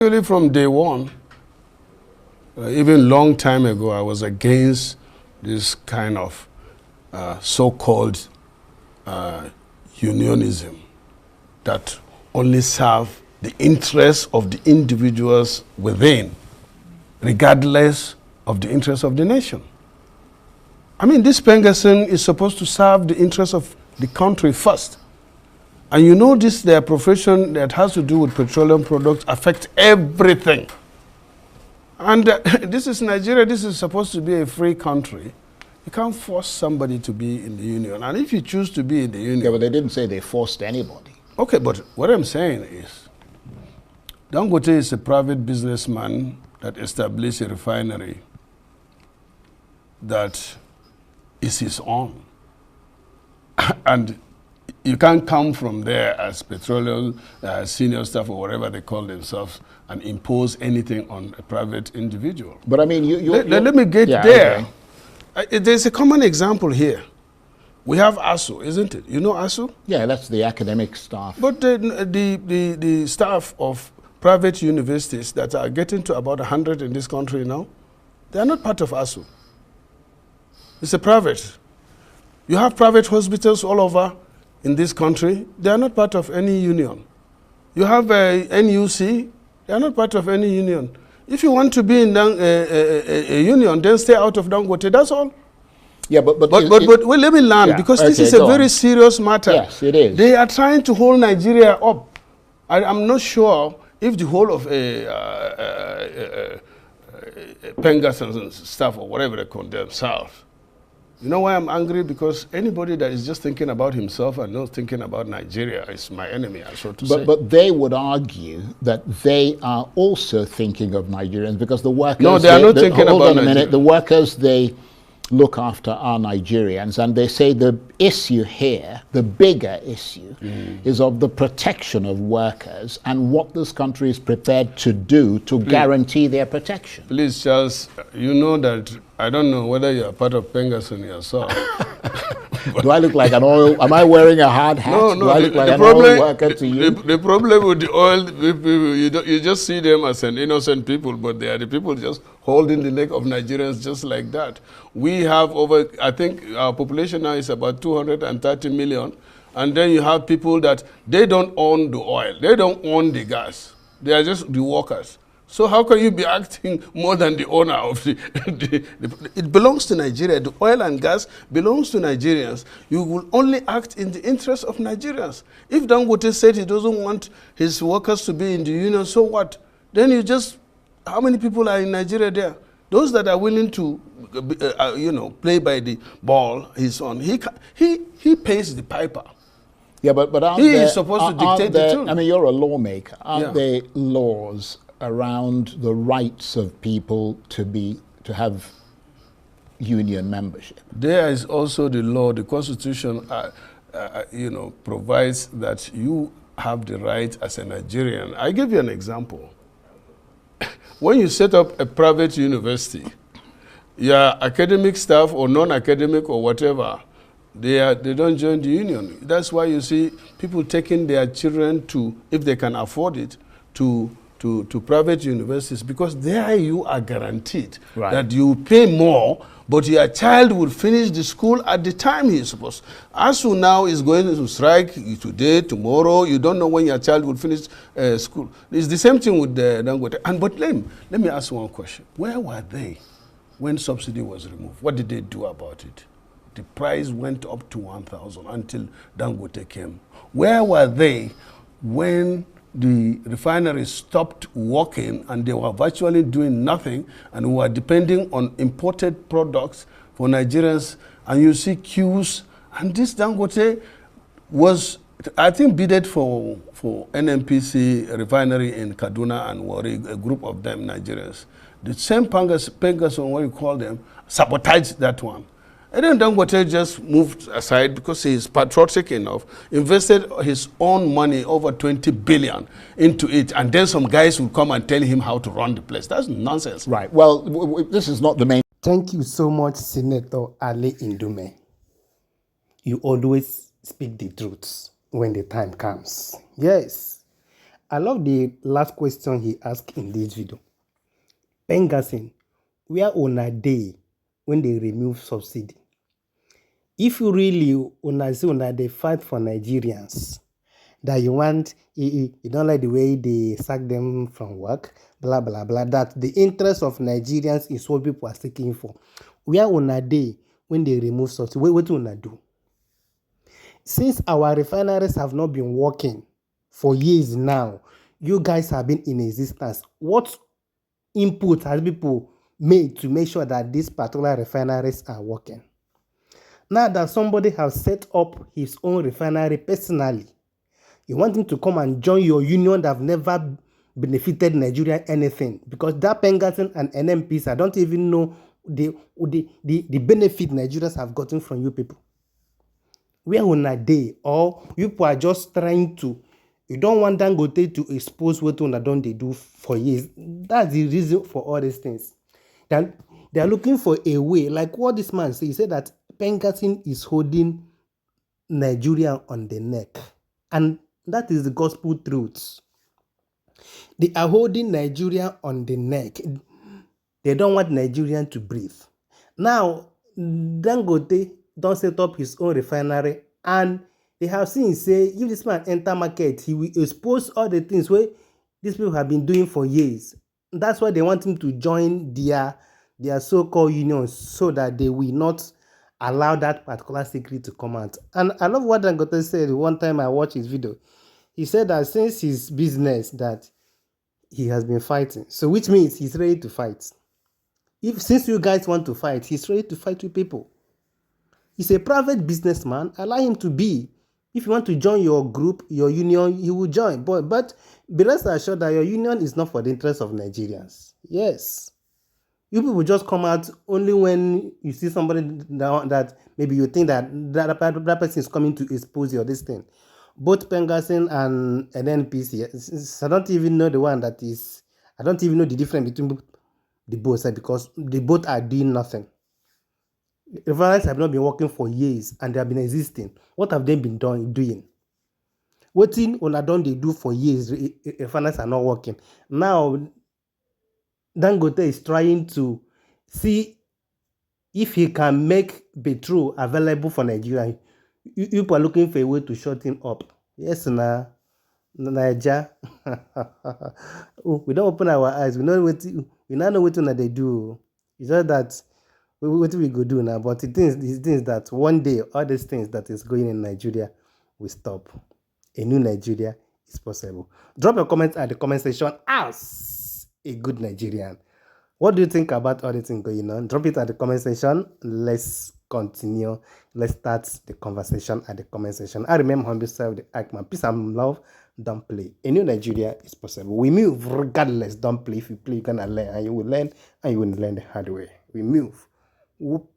Really, from day one, even long time ago, I was against this kind of so-called unionism that only serve the interests of the individuals within, regardless of the interests of the nation. I mean, this PENGASSAN is supposed to serve the interests of the country first. And you know this, their profession that has to do with petroleum products affects everything. And this is Nigeria, this is supposed to be a free country. You can't force somebody to be in the union. And if you choose to be in the union... Yeah, but they didn't say they forced anybody. Okay, but what I'm saying is, Dangote is a private businessman that established a refinery that is his own. And you can't come from there as petroleum senior staff or whatever they call themselves and impose anything on a private individual. But I mean, let me get there. Okay. There's a common example here. We have ASU, isn't it? You know ASU? Yeah, that's the academic staff. But the staff of private universities that are getting to about 100 in this country now, they are not part of ASU. It's a private. You have private hospitals all over in this country. They are not part of any union. You have a NUC. They are not part of any union. If you want to be in a union, then stay out of Dangote. That's all. Yeah, but well, let me learn, because this is a very serious matter. Yes, it is. They are trying to hold Nigeria up. I'm not sure if the whole of PENGASSAN staff or whatever they call themselves. You know why I'm angry? Because anybody that is just thinking about himself and not thinking about Nigeria is my enemy, so to say. But they would argue that they are also thinking of Nigerians, because the workers... No, they are not thinking about Nigeria. Hold on a minute. The workers they look after are Nigerians, and they say the issue here, the bigger issue, is of the protection of workers and what this country is prepared to do to guarantee their protection. Please, Charles, you know that I don't know whether you are part of PENGASSAN yourself. Do I look like an oil? Am I wearing a hard hat? No. Do I look like an oil worker to you? The problem with the oil people, you just see them as an innocent people, but they are the people just holding the neck of Nigerians just like that. We have over, I think our population now is about 230 million. And then you have people that they don't own the oil. They don't own the gas. They are just the workers. So how can you be acting more than the owner of it belongs to Nigeria. The oil and gas belongs to Nigerians. You will only act in the interest of Nigerians. If Dangote said he doesn't want his workers to be in the union, so what? Then you just, how many people are in Nigeria there? Those that are willing to, play by the ball, his own. He pays the piper. Yeah, but he is supposed to dictate the tune. I mean, you're a lawmaker. Aren't there laws around the rights of people to have union membership? There is also the law. The Constitution, provides that you have the right as a Nigerian. I give you an example. When you set up a private university, your academic staff or non-academic or whatever, they don't join the union. That's why you see people taking their children to, if they can afford it, to private universities, because there you are guaranteed that you pay more, but your child will finish the school at the time he is supposed. ASU now is going to strike today, tomorrow. You don't know when your child will finish school. It's the same thing with Dangote. But let me ask one question. Where were they when subsidy was removed? What did they do about it? The price went up to 1,000 until Dangote came. Where were they when the refineries stopped working and they were virtually doing nothing and we were depending on imported products for Nigerians? And you see queues, and this Dangote was, I think, bidded for NNPC refinery in Kaduna and Warri, a group of them Nigerians. The same PENGASSAN, what you call them, sabotaged that one. And then Dangote just moved aside because he is patriotic enough, invested his own money, over 20 billion, into it, and then some guys will come and tell him how to run the place. That's nonsense. Right. Well, this is not the main... Thank you so much, Senator Ali Ndume. You always speak the truth when the time comes. Yes. I love the last question he asked in this video. PENGASSAN, where una dey when they remove subsidy? If you really una say una dey fight for Nigerians, that you want, you don't like the way they sack them from work, blah, blah, blah, that the interest of Nigerians is what people are seeking for. Where una dey when they remove subsidy? What una do? Since our refineries have not been working for years now, you guys have been in existence. What input has people made to make sure that these particular refineries are working? Now that somebody has set up his own refinery personally, you want him to come and join your union that have never benefited Nigeria anything, because that PENGASSAN and NNPC, I don't even know the benefit Nigerians have gotten from you people. Where una dey, or you people are just trying to, you don't want Dangote to expose what una don dey do for years. That's the reason for all these things. Then they are looking for a way, like what this man said. He said that PENGASSAN is holding Nigeria on the neck, and that is the gospel truth. They are holding Nigeria on the neck. They don't want Nigerian to breathe. Now, Dangote don't set up his own refinery, and they have seen say if this man enter market, he will expose all the things where these people have been doing for years. That's why they want him to join their so-called unions, so that they will not allow that particular secret to come out. And I love what Dangote said one time I watched his video. He said that since his business that he has been fighting, so which means he's ready to fight. Since you guys want to fight, he's ready to fight with people. He's a private businessman. Allow him to be. If you want to join your group, your union, he will join. But be rest assured that your union is not for the interest of Nigerians. Yes. You people just come out only when you see somebody that maybe you think that person is coming to expose you or this thing. Both PENGASSAN and NNPC, I don't even know the one that is, I don't even know the difference between the both, because they both are doing nothing. Refineries have not been working for years and they have been existing. What have they been doing? What thing una don they do for years? Refineries are not working. Now, Dangote is trying to see if he can make petrol available for Nigeria. You are looking for a way to shut him up. Yes, Nigeria. Oh, we don't open our eyes. We now know what they do. It's just that what we go do now. But the thing is that one day all these things that is going in Nigeria will stop. A new Nigeria is possible. Drop your comments at the comment section as a good Nigerian. What do you think about all the things going on? Drop it at the comment section. Let's continue. Let's start the conversation at the comment section. I remember humble self, the Aikman. Peace and love. Don't play. A new Nigeria is possible. We move regardless. Don't play. If you play, you're gonna learn, and you will learn, and you will learn the hard way. We move. Whoop.